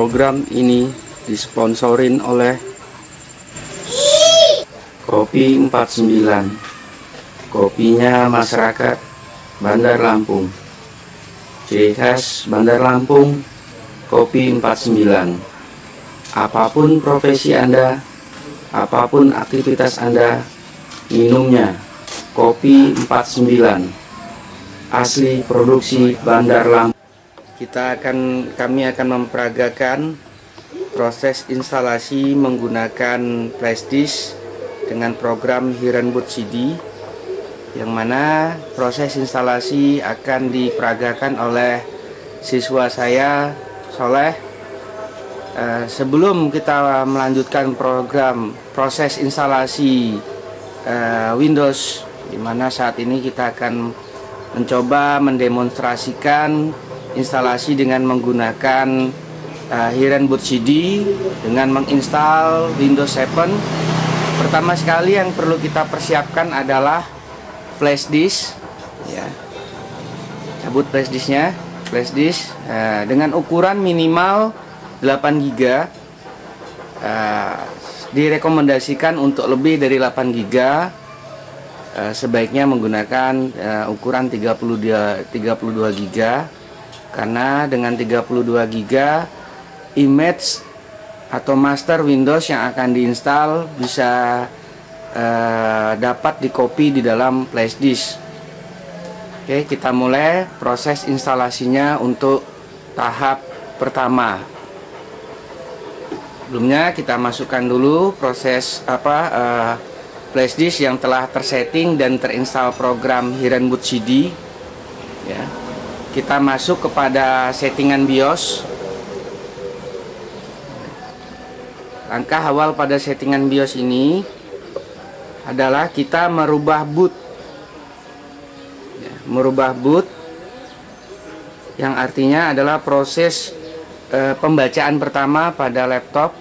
Program ini disponsorin oleh Kopi 49, kopinya masyarakat Bandar Lampung. Ciri khas Bandar Lampung, Kopi 49. Apapun profesi Anda, apapun aktivitas Anda, minumnya Kopi 49. Asli produksi Bandar Lampung. Kami akan memperagakan proses instalasi menggunakan flash disk dengan program Hirenboot CD, yang mana proses instalasi akan diperagakan oleh siswa saya, Soleh. Sebelum kita melanjutkan proses instalasi Windows, di mana saat ini kita akan mencoba mendemonstrasikan instalasi dengan menggunakan Hirenboot CD dengan menginstal Windows 7. Pertama sekali yang perlu kita persiapkan adalah flash disk, ya. Cabut flash disknya, dengan ukuran minimal 8 GB. Direkomendasikan untuk lebih dari 8 GB, sebaiknya menggunakan ukuran 32 GB, karena dengan 32 GB image atau master Windows yang akan diinstal bisa dapat dikopi di dalam flash disk. Oke, kita mulai proses instalasinya untuk tahap pertama. Sebelumnya kita masukkan dulu proses flash disk yang telah tersetting dan terinstall program Hirenboot CD. Ya. Kita masuk kepada settingan BIOS. Langkah awal pada settingan BIOS ini adalah kita merubah boot. Ya, merubah boot yang artinya adalah proses pembacaan pertama pada laptop,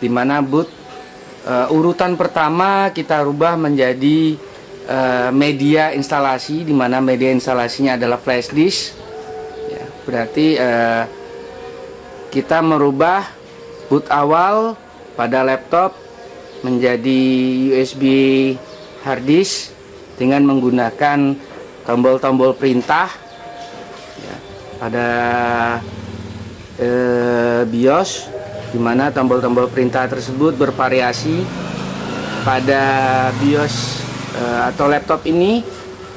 di mana boot urutan pertama kita rubah menjadi media instalasi, di mana media instalasinya adalah flash disk. Ya, berarti kita merubah boot awal pada laptop menjadi USB hard disk dengan menggunakan tombol-tombol perintah, ya, pada BIOS, di mana tombol-tombol perintah tersebut bervariasi. Pada BIOS atau laptop ini,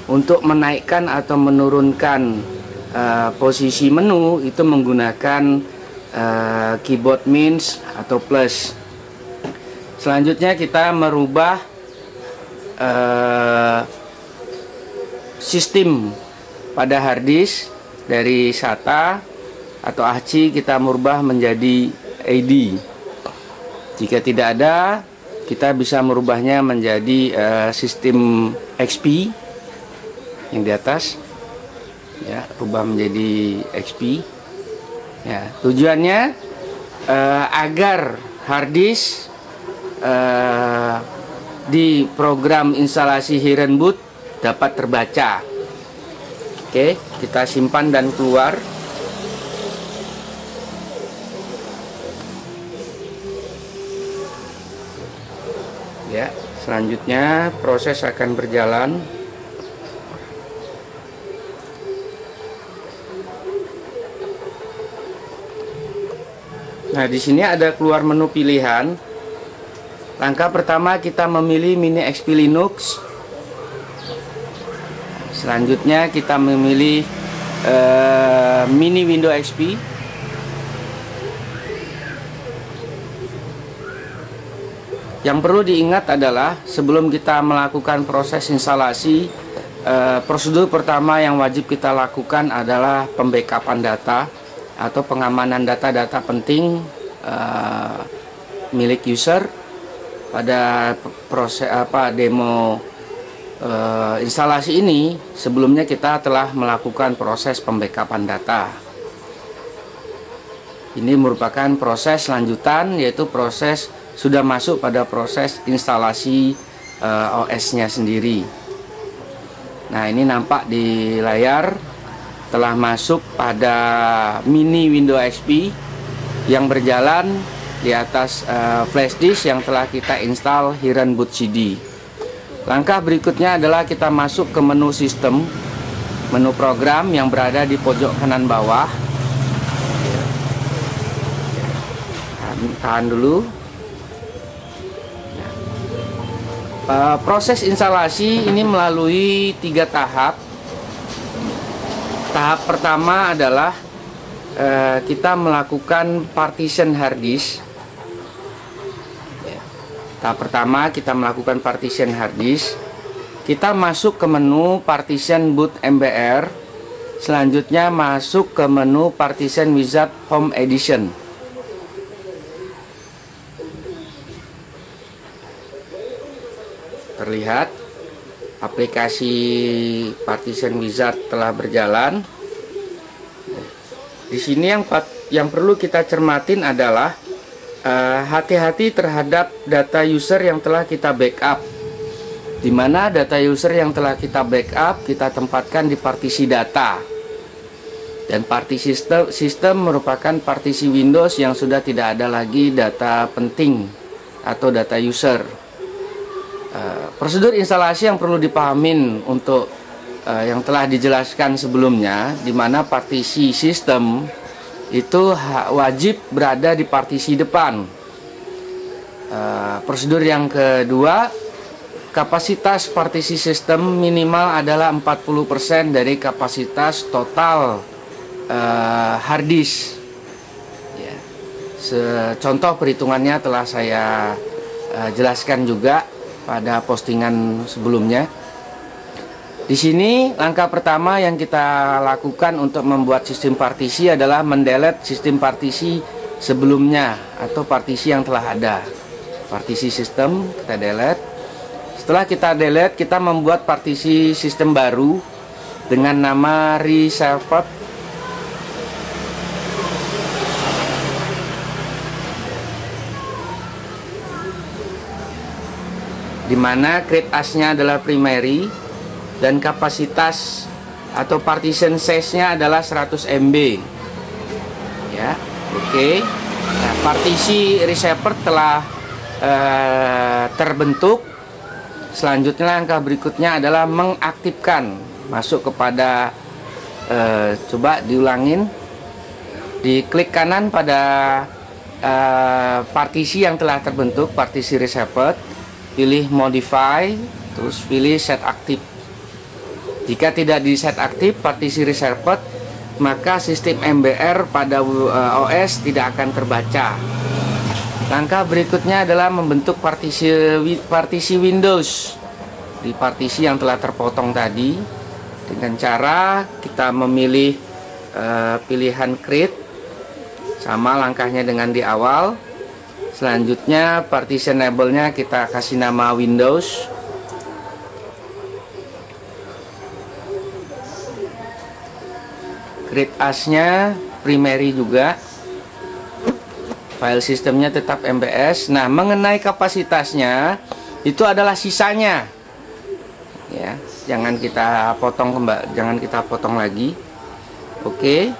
untuk menaikkan atau menurunkan posisi menu itu menggunakan keyboard minus atau plus. Selanjutnya kita merubah sistem pada hard disk dari SATA atau AHCI, kita merubah menjadi AD. Jika tidak ada, kita bisa merubahnya menjadi sistem XP yang di atas, ya, rubah menjadi XP. Ya, tujuannya agar hard disk di program instalasi Hirenboot dapat terbaca. Oke, kita simpan dan keluar. Ya, selanjutnya proses akan berjalan. Nah, di sini ada keluar menu pilihan. Langkah pertama kita memilih Mini XP Linux. Selanjutnya kita memilih Mini Windows XP. Yang perlu diingat adalah sebelum kita melakukan proses instalasi, prosedur pertama yang wajib kita lakukan adalah pembackupan data atau pengamanan data-data penting milik user. Pada proses demo instalasi ini, sebelumnya kita telah melakukan proses pembackupan data. Ini merupakan proses lanjutan, yaitu proses sudah masuk pada proses instalasi OS-nya sendiri. Nah, ini nampak di layar telah masuk pada Mini Windows XP. yang berjalan di atas flash disk yang telah kita install Hiren Boot CD. Langkah berikutnya adalah kita masuk ke menu sistem, menu program yang berada di pojok kanan bawah. Tahan dulu. Proses instalasi ini melalui 3 tahap. Tahap pertama adalah kita melakukan partition hard disk. Tahap pertama kita melakukan partition hard disk. Kita masuk ke menu partition boot MBR. Selanjutnya masuk ke menu partition wizard home edition. Terlihat aplikasi partition wizard telah berjalan. Di sini yang perlu kita cermatin adalah hati-hati terhadap data user yang telah kita backup, di mana data user yang telah kita backup kita tempatkan di partisi data, dan partisi sistem merupakan partisi Windows yang sudah tidak ada lagi data penting atau data user. Prosedur instalasi yang perlu dipahamin untuk yang telah dijelaskan sebelumnya, di mana partisi sistem itu wajib berada di partisi depan. Prosedur yang kedua, kapasitas partisi sistem minimal adalah 40% dari kapasitas total hard disk. Ya. Contoh perhitungannya telah saya jelaskan juga pada postingan sebelumnya. Di sini langkah pertama yang kita lakukan untuk membuat sistem partisi adalah mendelete sistem partisi sebelumnya atau partisi yang telah ada. Partisi sistem kita delete. Setelah kita delete, kita membuat partisi sistem baru dengan nama reserved. Di mana create as-nya adalah primary dan kapasitas atau partition size-nya adalah 100 MB. Ya, oke. Nah, partisi reserved telah terbentuk. Selanjutnya langkah berikutnya adalah mengaktifkan, masuk kepada coba diulangin, diklik kanan pada partisi yang telah terbentuk, partisi reserved, pilih modify, terus pilih set aktif. Jika tidak di set aktif partisi reserved, maka sistem MBR pada OS tidak akan terbaca. Langkah berikutnya adalah membentuk partisi Windows di partisi yang telah terpotong tadi, dengan cara kita memilih pilihan create, sama langkahnya dengan di awal. Selanjutnya partition labelnya kita kasih nama Windows. Create as-nya primary juga. File sistemnya tetap MBS. Nah, mengenai kapasitasnya itu adalah sisanya. Ya, jangan kita potong jangan kita potong lagi. Oke.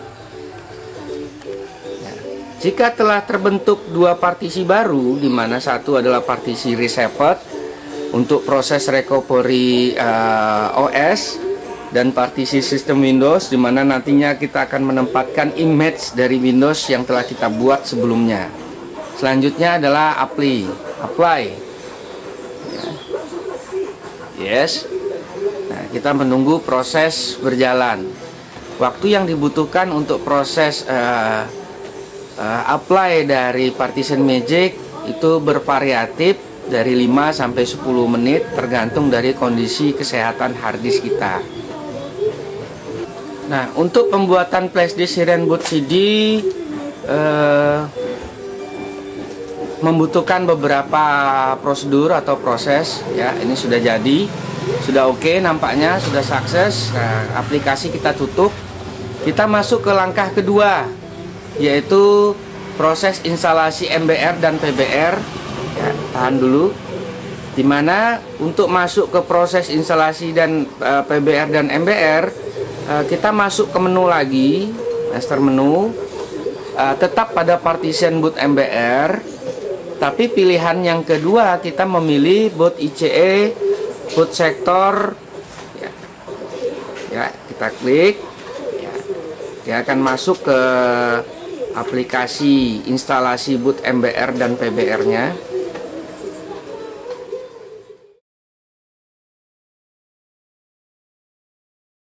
Nah, jika telah terbentuk 2 partisi baru, di mana satu adalah partisi reserved untuk proses recovery OS, dan partisi sistem Windows, di mana nantinya kita akan menempatkan image dari Windows yang telah kita buat sebelumnya. Selanjutnya adalah apply. Yes. Nah, kita menunggu proses berjalan. Waktu yang dibutuhkan untuk proses apply dari partition magic itu bervariatif dari 5 sampai 10 menit tergantung dari kondisi kesehatan hard disk kita. Nah, untuk pembuatan flash disk Hiren Boot CD membutuhkan beberapa prosedur atau proses. Ya, ini sudah jadi, sudah oke, nampaknya sudah sukses. Nah, aplikasi kita tutup. Kita masuk ke langkah kedua, yaitu proses instalasi MBR dan PBR. Ya, tahan dulu. Dimana untuk masuk ke proses instalasi dan PBR dan MBR, kita masuk ke menu lagi, master menu. tetap pada partition boot MBR, tapi pilihan yang kedua kita memilih boot ICE, boot sektor. Ya, kita klik, ya, dia akan masuk ke aplikasi instalasi boot MBR dan PBR-nya.